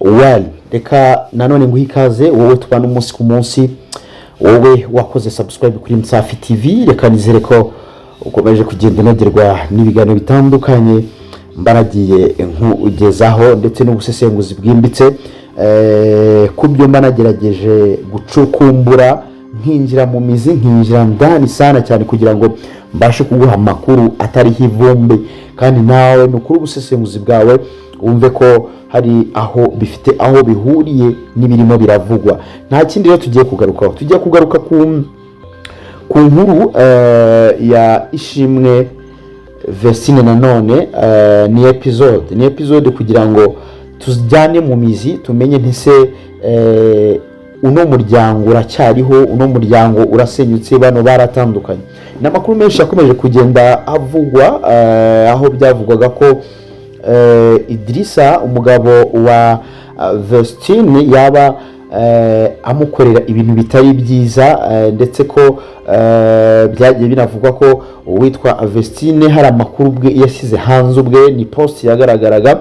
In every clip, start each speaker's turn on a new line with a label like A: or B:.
A: well reka nanone nguha ikaze wowe tubana umunsi ku munsi, wowe wakoze subscribe kuri Msafi TV. Reka nizere ko ukomeje kugenda unogerwa n'ibiganiro bitandukanye mbaragiye nkugezaho ndetse n'ubusesenguzi bwimbitse ku byo mbanagerageje gucukumbura, nkinjira mu mizi, nkinjira ndani sana cyane kugira ngo mbashe kuguha amakuru atariho ivumbi, kandi nawe nukuri ubusesenguzi bwawe wumve ko hari aho bifite aho bihuriye n'ibirimo biravugwa. Nta kindi rero tugiye kugaruka ku nkuru ya Ishimwe Vestine. Nanone ni episode kugira ngo tujyane mu mizi, tumenye ntese uno muryango uracyariho, uno muryango urasenyutse, bano baratandukanye. N'amakuru menshi yakomeje kugenda avugwa, aho byavugwaga ko Idrissa umugabo wa Vestine yaba amukorera ibintu bitari byiza, ndetse ko byagiye binavugwa ko uwitwa Vestine hari amakuru bwe yashyize hanze ubwe, ni post yagaragaraga,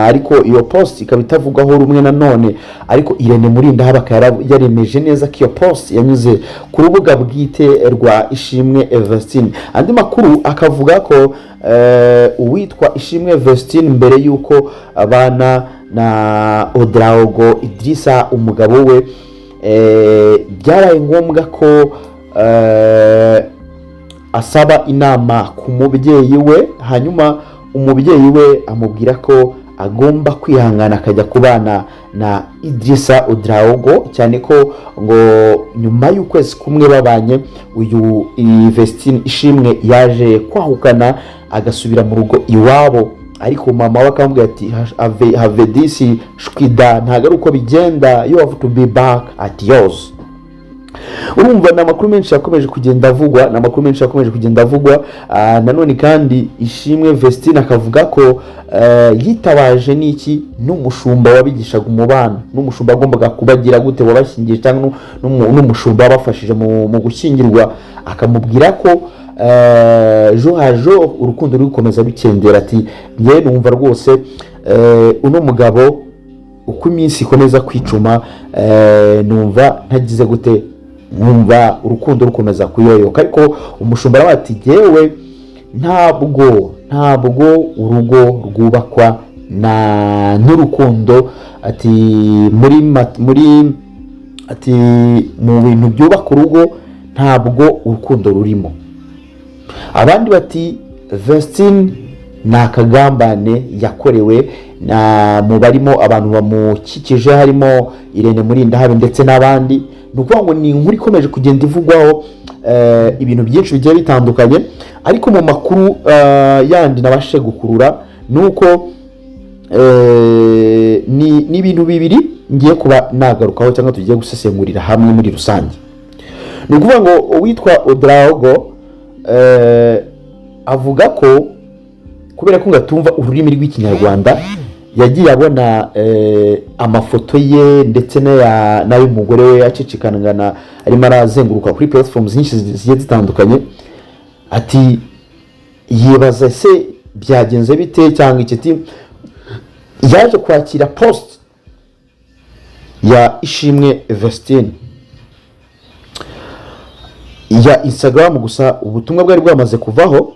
A: ariko iyo post ikaba itavugwaho rumwe. Nanone ariko Irene Murindahabi yaremeje neza ko iyo post yanyuze ku rubuga bwite rwa Ishimwe Vestine. Andi makuru akavuga ko uwitwa Ishimwe Vestine mbere yuko abana na Odraogo Idrissa umugabo we, byaraye ngombwa ko asaba inama ku mubyeyi we, hanyuma umubyeyi we amubwira ko agomba kwihangana akajya kubana na Idrissa Odraogo, cyane ko ngo nyuma y'ukwezi kumwe babanye uyu Vestine Ishimwe yaje kwahukana agasubira mu rugo iwabo. Ariko mama we akamubwira ati have this shwida, ntago ari uko bigenda, you have to be back at yours. Urumva na makuru menshi yakomeje kugenda avugwa, nanone kandi Ishimwe Vestine akavuga ko yitabaje n'iki n'umushumba wabigishaga umubano, n'umushumba agombaga kubagira gute wabashyingiye, cyangwa n'umushumba wabafashije mu gushyingirwa, akamubwira ko johajo urukundo ruri gukomeza bikendera. Ati ngiye numva rwose uno mugabo uko iminsi ikomeza kwicuma, numva ntagize gute, numva urukundo rukomeza kuyoyoka. Ariko umushumba aravuga ati yewe ntabwo urugo rwubakwa n'urukundo, ati ati mu bintu byubaka urugo ntabwo urukundo rurimo. Abandi bati Vestine nakagambane yakorewe mu barimo abantu bamukikije, harimo Irene Murindahabi ndetse n'abandi. Nukuvuga ngo ni inkuru ikomeje kugenda ivugwaho ibintu byinshi bigiye bitandukanye, ariko mu makuru yandi nabashe gukurura nuko ni ibintu bibiri ngiye kuba nagarukaho cyangwa tugiye gusesengurira hamwe muri rusange. Nukuvuga ngo uwitwa Odraogo avuga ko kubera ko ngatumva ururimi rw'ikinyarwanda, yagiye abona amafoto ye ndetse n'ay'umugore we acicikangana arimo arazenguruka kuri platforms nyinshi zigiye zitandukanye. Ati yibaza se byagenze bite, cyangwa iki. Yaje kwakira post ya Ishimwe Vestine ya Instagram, gusa ubutumwa bwari bwamaze kuvaho,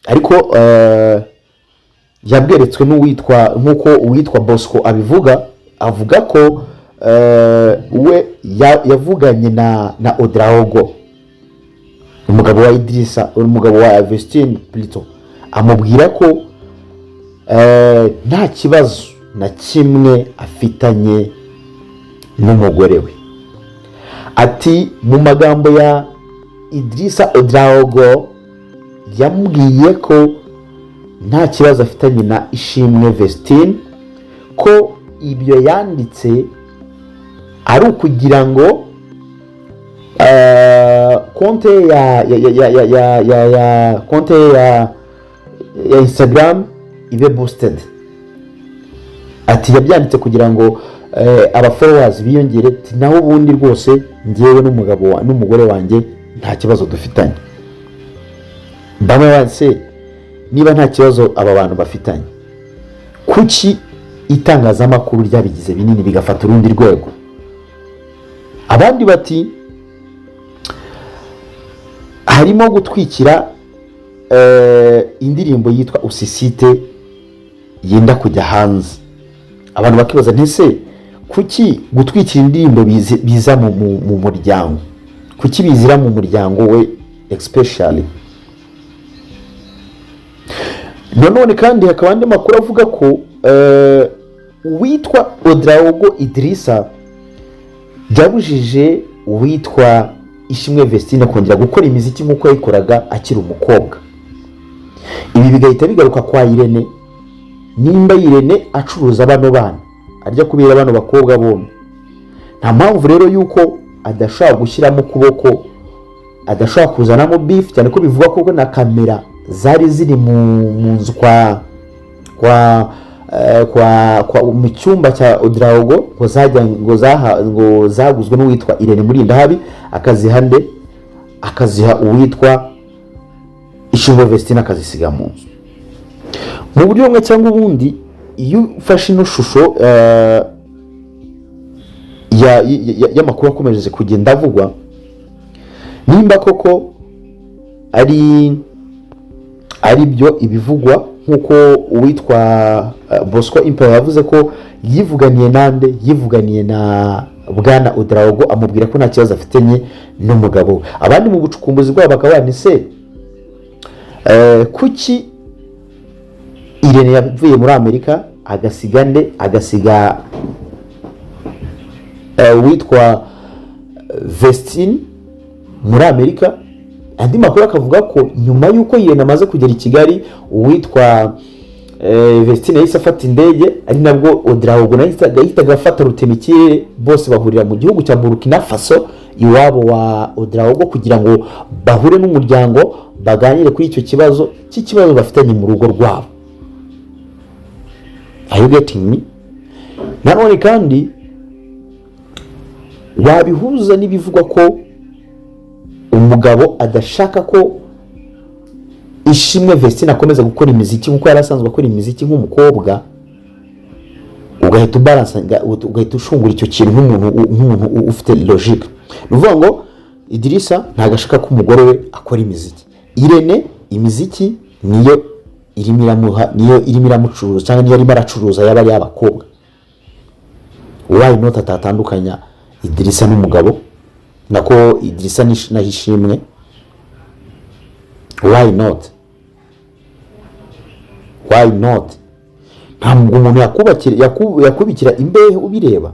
A: ariko yabweretswe nk'uko uwitwa Bosco abivuga, avuga ko we yavuganye na Odraogo umugabo wa Idrissa, umugabo wa Vestine plutôt, amubwira ko nta kibazo na kimwe afitanye n'umugore we. Ati mu magambo ya Idrissa Odraogo yamubwiye ko nta kibazo afitanye na Ishimwe Vestine, ko ibyo yanditse ari ukugira ngo konte ya Instagram ibe boosted. Ati yabyanditse kugira ngo aba followers biyongere, naho ubundi rwose ngiyewe n'umugore wanjye nta kibazo dufitanye. Bamwe base niba nta kibazo aba bantu bafitanye, kuki itangazamakuru ryabigize binini bigafata urundi rwego. Abandi bati harimo gutwikira indirimbo yitwa Usisite yenda kujya hanze. Abantu bakibaza ntese kuki gutwikira indirimbo biza mu muryango, kuki bizira mu muryango we especially. None kandi hakaba andi makuru avuga ko uwitwa Odraogo Idrissa byabujije uwitwa Ishimwe Vestine kongera gukora imiziki nk'uko yayikoraga akiri umukobwa. Ibi bigahita bigaruka kwa Irene, nimba Irene acuruza bana arya kubera bano bakobwa bombi. Nta mpamvu rero yuko adashaka gushyiramo kuboko, adashaka kuzanamo beef, cyane ko bivuga ko na kamera zari ziri mu nzu kwa mu cyumba cya Odraogo ngo zaguzwe n'uwitwa Irene Murindahabi, akaziha uwitwa Ishimwe Vestine akazisiga mu nzu. Mu buryo bumwe cyangwa ubundi, iyo ufashe ino shusho y'amakuru akomeje kugenda avugwa, nimba koko ari byo ibivugwa nkuko uwitwa Bosco Impaya yavuze ko yivuganiye na bwana Odraogo amubwira ko nta kibazo afitanye n'umugabo. Abandi mu bucukumbuzi bwabo bakaba banise kuki Irene yavuye muri Amerika agasiga witwa Vestine muri Amerika. Andi makuru akavuga ko nyuma yuko Irene amaze kugera i Kigali, uwitwa Vestine yahise afata indege, ari nabwo Odraogo yahitaga afata rutemikire, bose bahurira mu gihugu cya Burkina Faso iwabo wa Odraogo kugira ngo bahure n'umuryango baganire kuri icyo kibazo bafitanye mu rugo rwabo. Are you getting me? Nanone kandi wabihuza n'ibivugwa ko umugabo adashaka ko Ishimwe Vestine akomeza gukora imiziki nkuko yari asanzwe akora imiziki nk'umukobwa, ugahita ubalansa, ugahita ushungura icyo kintu nk'umuntu ufite logique. Nuvuga ngo Idrissa ntagashaka ko umugore we akora imiziki. Irene imiziki niyo irimo iramucuruza cyangwa niyo arimo aracuruza yaba ari abakobwa. Why not atatandukanya Idrissa n'umugabo, nako Idrissa na Ishimwe? Why not? Ntabwo umuntu yakubikira imbehe ubireba.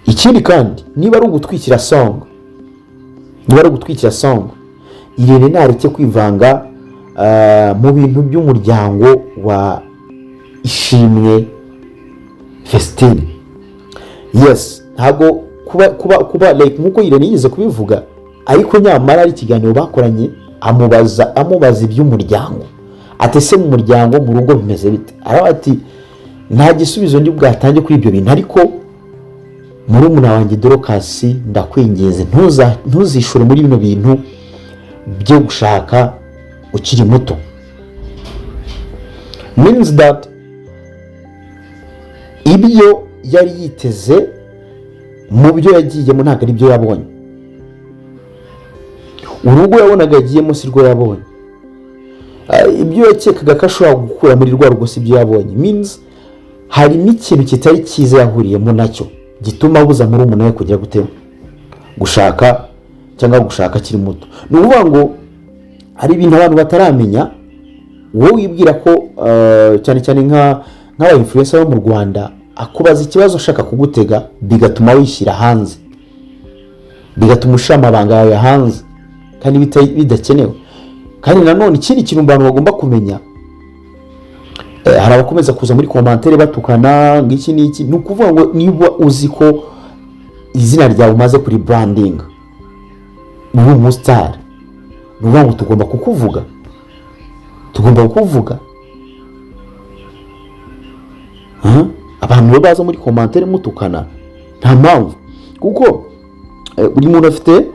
A: Ikindi kandi niba ari ugutwikira song, Irene ntareke kwivanga mu bintu by'umuryango wa Ishimwe Vestine. Yes, ntabwo kuba like nkuko Irene yigeze kubivuga, ariko nyamara ari ikiganiro bakoranye amubaza iby'umuryango. Atese mu muryango mu rugo bimeze bite? Ati nta gisubizo ndi bwatange kuri ibyo bintu, ariko muri umuna wanjye Dorcas ndakwinginze ntuzishure muri bino bintu byo gushaka ukiri muto. Means that ibyo yari yiteze mu byo yagiyemo ntabwo ari byo yabonye. Urugo yabonaga yagiyemo si rwo yabonye. Ibyo yakekaga ko ashobora gukura muri rwa rugo si byo yabonye. Means hari n'ikintu kitari cyiza yahuriyemo nacyo gituma abuza muri umuntu we kujya gushaka akiri muto. Ni ukuvuga ngo hari ibintu abantu bataramenya, wowe wibwira ko cyane cyane nk'aba influencer bo mu Rwanda akubaza ikibazo ashaka kugutega, bigatuma wishyira hanze, bigatuma ushira amabanga yawe hanze kandi bidakenewe. Kandi nanone ikindi kintu abantu bagomba kumenya, hari abakomeza kuza muri commentaire batukana ngiki n'iki. Ni ukuvuga ngo niba uzi ko izina ryawe umaze kuri branding uri umustar, ni ukuvuga ngo tugomba kukuvuga. Abantu baza muri commentaire mutukana nta mpamvu, kuko buri muntu afite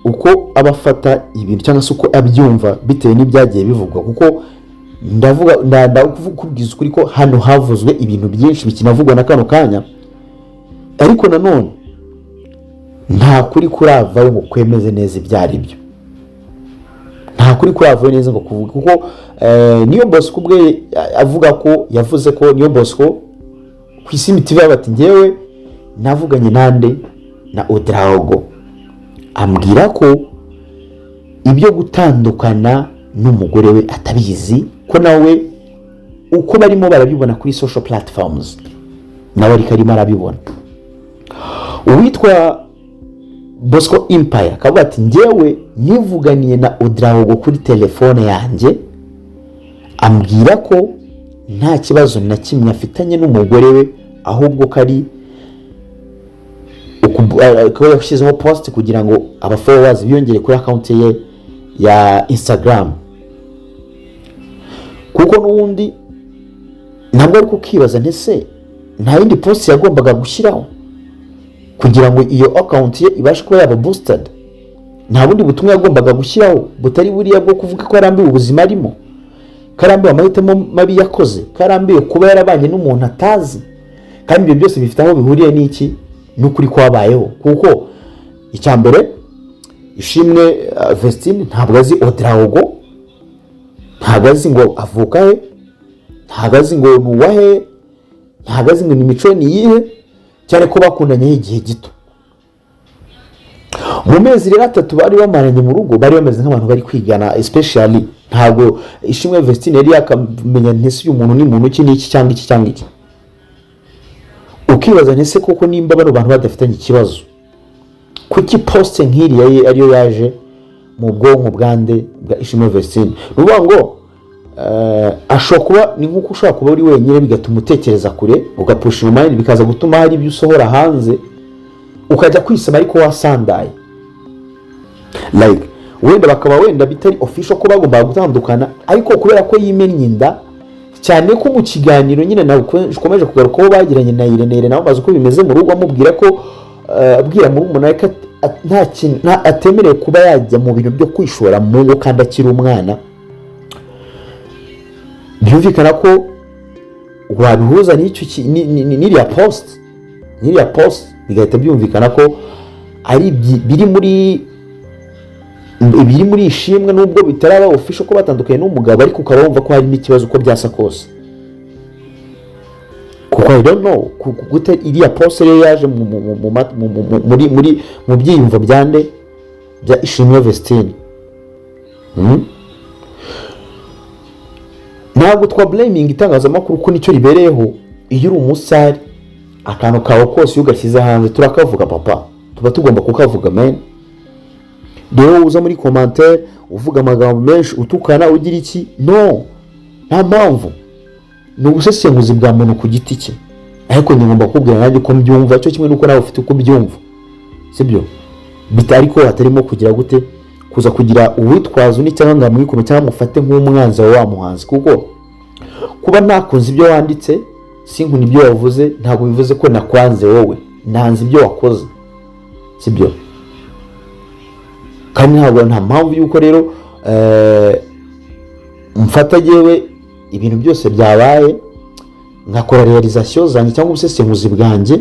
A: uko abafata ibintu cyangwa se uko abyumva bitewe n'ibyagiye bivugwa. Kuko ndakubwiza ukuri ko hano havuzwe ibintu byinshi bikinavugwa na kano kanya, ariko nanone nta kuri kuravaho ngo kwemeze neza ibyo ari byo, nta kuri kuravaho neza ngo kuvuga, kuko Niyo Bosco ubwe avuga ko yavuze ko Niyo Bosco ku Isimbi TV bati ngewe navuganye nande na Odraogo, ambwira ko ibyo gutandukana n'umugore we atabizi, ko nawe uko barimo barabibona kuri social platforms nawe ariko arimo arabibona. Uwitwa Bosco Empire akavuga ati ngewe nivuganiye na Odraogo kuri telefone yanjye, ambwira ko nta kibazo na kimwe afitanye n'umugore we, ahubwo kari ko yashyizeho post kugira ngo aba followers biyongere kuri account ye ya Instagram, kuko n'ubundi ntabwo ari kukibaza ntese nta yindi post yagombaga gushyiraho kugira ngo iyo account ye ibashe kuba yaba boosted. Nta bundi butumwa yagombaga gushyiraho butari buriya bwo kuvuga ko arambiwe ubuzima arimo, karambiwe amahitamo mabi yakoze, karambiwe kuba yarabanye n'umuntu atazi, kandi ibyo byose bifite aho bihuriye n'iki n'ukuri kwabayeho. Kuko icyambere Ishimwe Vestine ntabwo azi Odraogo, ntabwo azi ngo avuka he, ntabwo azi ngo nuwahe, ntabwo azi ngo ni mico ni yihe, cyane ko bakundanye igihe gito. Mu mezi rero 3 bari bamaranye mu rugo, bari bameze nk'abantu bari kwigana, especially ntabwo Ishimwe Vestine yari yakamenya ntese uyu muntu ni muntu ki n'iki cyangwa iki cyangwa iki. Ukibaza ntese koko nimba bano bantu badafitanye ikibazo, kuki post nk'iri ariyo yaje mu bwonko bwande bwa Ishimwe Vestine? Nuvuga ngo ashobora kuba ni nkuko ushobora kuba uri wenyine bigatuma utekereza kure, ugapusha mind bikaza gutuma hari ibyo usohora hanze ukajya kwisama ariko wasandaye, like wenda bakaba wenda bitari official ko bagomba gutandukana, ariko kubera ko yimennye inda cyane ko mu kiganiro nyine nawe ukomeje kugaruka ko bagiranye na Irene nawe bazi ko bimeze mu rugo, amubwira ko abwira muri umuntu ariko nta kintu atemerewe kuba yajya mu bintu byo kwishora mu ngo kandi akiri umwana. Byumvikana ko wabihuza n'icyo n'iriya post bigahita byumvikana ko ari biri muri Ishimwe, nubwo bitaraba official ko batandukanye n'umugabo, ariko ukaba wumva ko hari n'ikibazo uko byasa kose. Kuko I don't know gute iriya post rero yaje mu byiyumvo byande bya Ishimwe Vestine. Ntabwo twa blaming itangazamakuru ko nicyo ribereyeho. Iyo uri umusari akantu kawe kose ugashyize hanze turakavuga papa, tuba tugomba kukavuga men. Rero uza muri commentaire uvuga amagambo menshi utukana ugira iki, no, nta mpamvu. Ni ubusesenguzi bwa muntu ku giti cye, ariko ngomba kubwira nanjye ko mbyumva cyo kimwe nuko nawe ufite uko byumva, sibyo? Bitari ko hatarimo kugira gute kuza kugira uwitwazo ni cyangwa ngamwikome cyangwa mufate nk'umwanzi wa muhanzi, kuko kuba nakunze ibyo wanditse sinkuni ibyo wavuze ntabwo bivuze ko nakwanze wowe, nanze ibyo wakoze, sibyo? Kandi nta mpamvu yuko rero mfata yewe ibintu byose byabaye ngakora realization zanjye cyangwa ubusesenguzi bwanjye,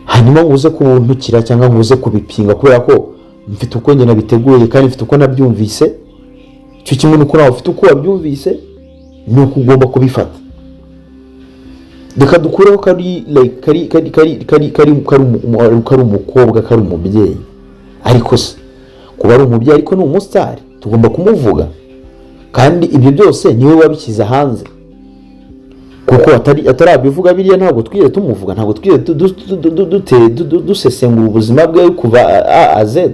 A: hanyuma nguze kubuntukira cyangwa nguze kubipinga kubera ko mfite uko njye nabiteguye kandi mfite uko nabyumvise. Cyo kimwe nuko nawe ufite uko wabyumvise, nuko ugomba kubifata. Reka dukureho kari umukobwa, kari umubyeyi, ariko se kuba ari umubyeyi ariko ni umusitari tugomba kumuvuga, kandi ibyo byose niwe wabishyize hanze. Kuko atarabivuga biriya ntabwo twize tumuvuga, ntabwo twize dusesengura ubuzima bwe kuva A a Z.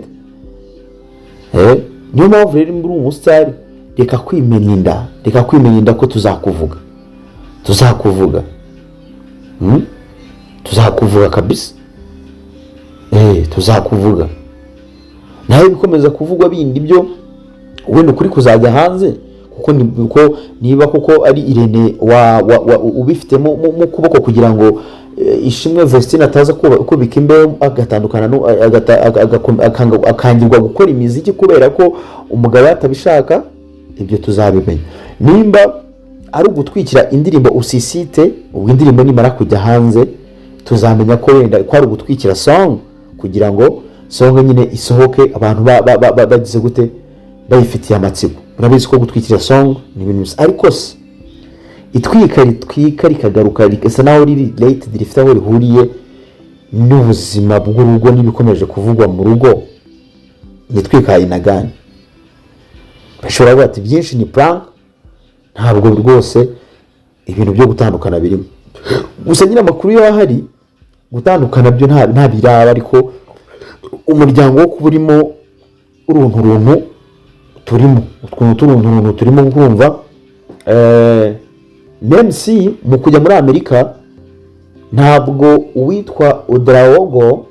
A: Niyo mpamvu rero muri umusitari reka kwimenya inda ko tuzakuvuga kabisa. Tuzakuvuga nawe bikomeza kuvugwa bindi byo wenda kuri kuzajya hanze, kuko niba kuko ari Irene ubifitemo mu kuboko kugira ngo Ishimwe Vestine ataza kubika imbeho agatandukana akangirwa gukora imiziki kubera ko umugabo atabishaka, ibyo tuzabimenya. nimba ari ugutwikira indirimbo usisite, ubwo indirimbo nimara kujya hanze tuzamenya ko wenda ko ari ugutwikira song kugira ngo song nyine isohoke abantu bagize gute bayifitiye amatsiko. Urabizi ko gutwikira song ni ibintu bisa, ariko se itwika rikagaruka rikasa naho riri late rifite aho rihuriye n'ubuzima bw'urugo n'ibikomeje kuvugwa mu rugo, nitwika inagani. Bashobora kuvuga ati byinshi ni prank, ntabwo rwose ibintu byo gutandukana birimo. Gusa nyine amakuru yo ahari gutandukana byo nta biraba, ariko umuryango wo kuburimo uruntu turimo turimo kumva MC mu kujya muri Amerika. Ntabwo uwitwa Odraogo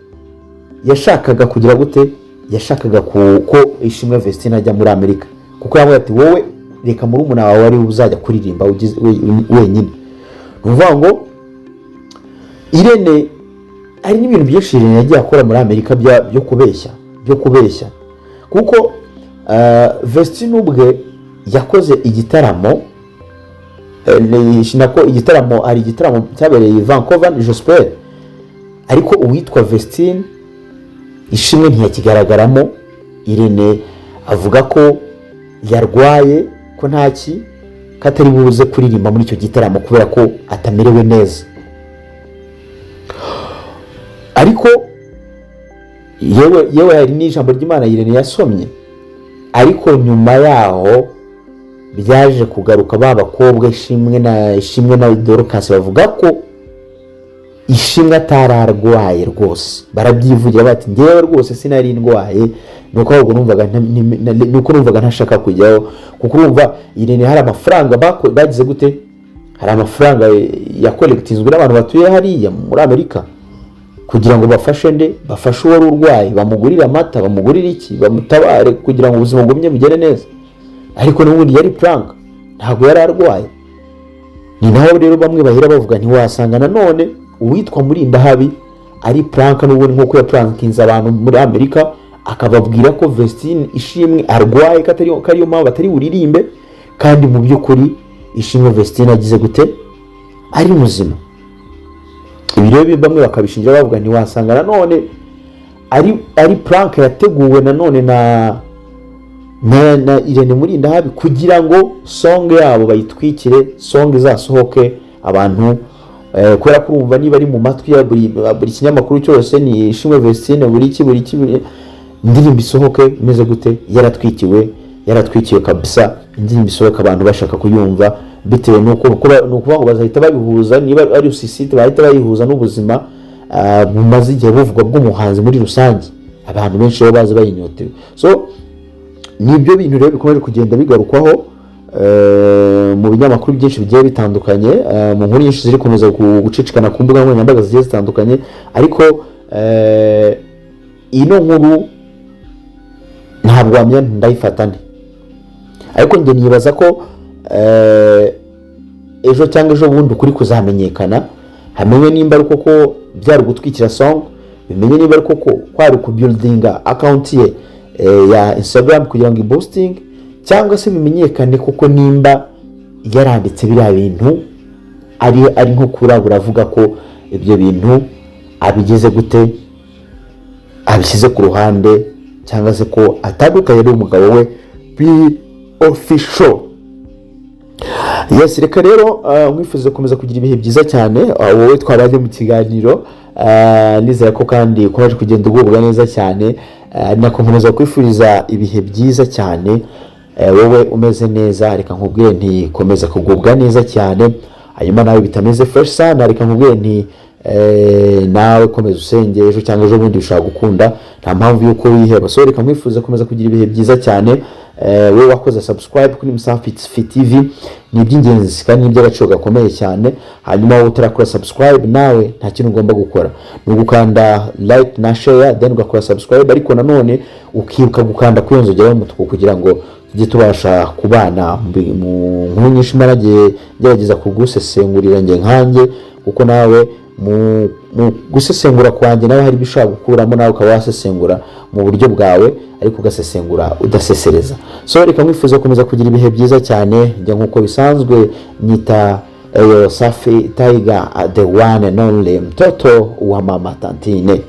A: yashakaga kugira gute, yashakaga ko Ishimwe Vestine ajya muri Amerika, kuko yavuga ati wowe reka muri umuna wawe ari uzajya kuririmba wenyine. Nuvuga ngo Irene ari n'ibintu byinshi Irene yagiye akora muri Amerika byo kubeshya kuko Vestine ubwe yakoze igitaramo hari igitaramo cyabereye Vancouver Jospin, ariko uwitwa Vestine Ishimwe ntiyakigaragaramo. Irene avuga ko yarwaye, ko katari buze kuririmba muri icyo gitaramo kubera ko atamerewe neza. Ariko yewe hari n'ijambo ry'Imana Irene yasomye, ariko nyuma yaho byaje kugaruka babakobwa Ishimwe na Dorcas bavuga ko Ishimwe atararwaye rwose. Barabyivugira bati ngewe rwose sinari ndwaye, nuko ahubwo numvaga ntashaka kujyaho, kuko urumva Irene hari amafaranga bagize gute, hari amafaranga ya collectinzwe n'abantu batuye hariya muri Amerika kugira ngo bafashe uwari urwaye, bamugurire amata, bamugurire iki, bamutabare kugira ngo ubuzima bwumye bugere neza. Ariko n'ubundi yari prank, ntabwo yari arwaye. Ni naho rero bamwe bahera bavuga ntiwasanga nanone uwitwa Murindahabi ari prank n'ubundi nk'uko yaprankinze abantu muri Amerika, akababwira ko Vestine Ishimwe arwaye, kariyo mpamvu batari buririmbe, kandi mu by'ukuri Ishimwe Vestine agize gute, ari muzima. Ibi rero bamwe bakabishingira bavuga ntiwasanga nanone ari prank yateguwe nanone na Irene Murindahabi kugira ngo song yabo bayitwikire, song izasohoke abantu kubera kurumva niba ari mu matwi ya buri kinyamakuru cyose ni Ishimwe Vestine buri iki indirimbo isohoke imeze gute, yaratwikiwe kabisa. Indirimbo isohoka abantu bashaka kuyumva, bitewe nuko ngo bazahita babihuza, niba ari usisite bahita bayihuza n'ubuzima bumaze igihe buvugwa bw'umuhanzi muri rusange, abantu benshi baba bazi bayinyotewe. So nibyo bintu rero bikomeje kugenda bigarukwaho mu binyamakuru byinshi bigiye bitandukanye, mu nkuru nyinshi ziri komeza gucicikana ku mbuga nkoranyambaga zigiye zitandukanye. Ariko ino nkuru ntabwo wamenya ndayifata nde, ariko njye nibaza ko ejo cyangwa ejo bundi ukuri kuzamenyekana, hamenye nimba ari koko byari gutwikira song, bimenye nimba ari koko kwari kubuildinga account ye ya Instagram kugira ngo boosting, cyangwa se bimenyekane koko nimba yaranditse biriya bintu ari nko kurabura avuga ko ibyo bintu abigeze gute, abishyize ku ruhande, cyangwa se ko atandukanye n'umugabo we be official. Yes, reka rero mwifuza gukomeza kugira ibihe byiza cyane wowe twabanye mu kiganiro, nizera ko kandi ukomeje kugenda ugubwa neza cyane, nakomeza kwifuriza ibihe byiza cyane wowe umeze neza. Reka nkubwire nti komeza kugubwa neza cyane, hanyuma nawe bitameze fresh sana, reka nkubwire nti nawe komeza usenge, ejo cyangwa ejo bundi ushaka gukunda, nta mpamvu yuko wiheba. So reka mwifuza komeza kugira ibihe byiza cyane. Wewe wakoze subscribe kuri Msafi TV, ni iby'ingenzi kandi ni iby'agaciro gakomeye cyane. Hanyuma wowe utarakora subscribe, nawe nta kintu ugomba gukora, ni ugukanda like na share, then ugakora subscribe, ariko nanone ukibuka gukanda kuyonzogera umutuku kugira ngo tujye tubasha kubana mu nkuru nyinshi maragiye gerageza kugusesengurira nge nkanjye, kuko nawe mu gusesengura kwanjye nawe hari bishobora gukuramo nawe ukaba wasesengura mu buryo bwawe ariko ugasesengura udasesereza. So reka mwifuza gukomeza kugira ibihe byiza cyane, njya nkuko bisanzwe nyita Safi Tiger, the one and only mtoto wa mama Tantine.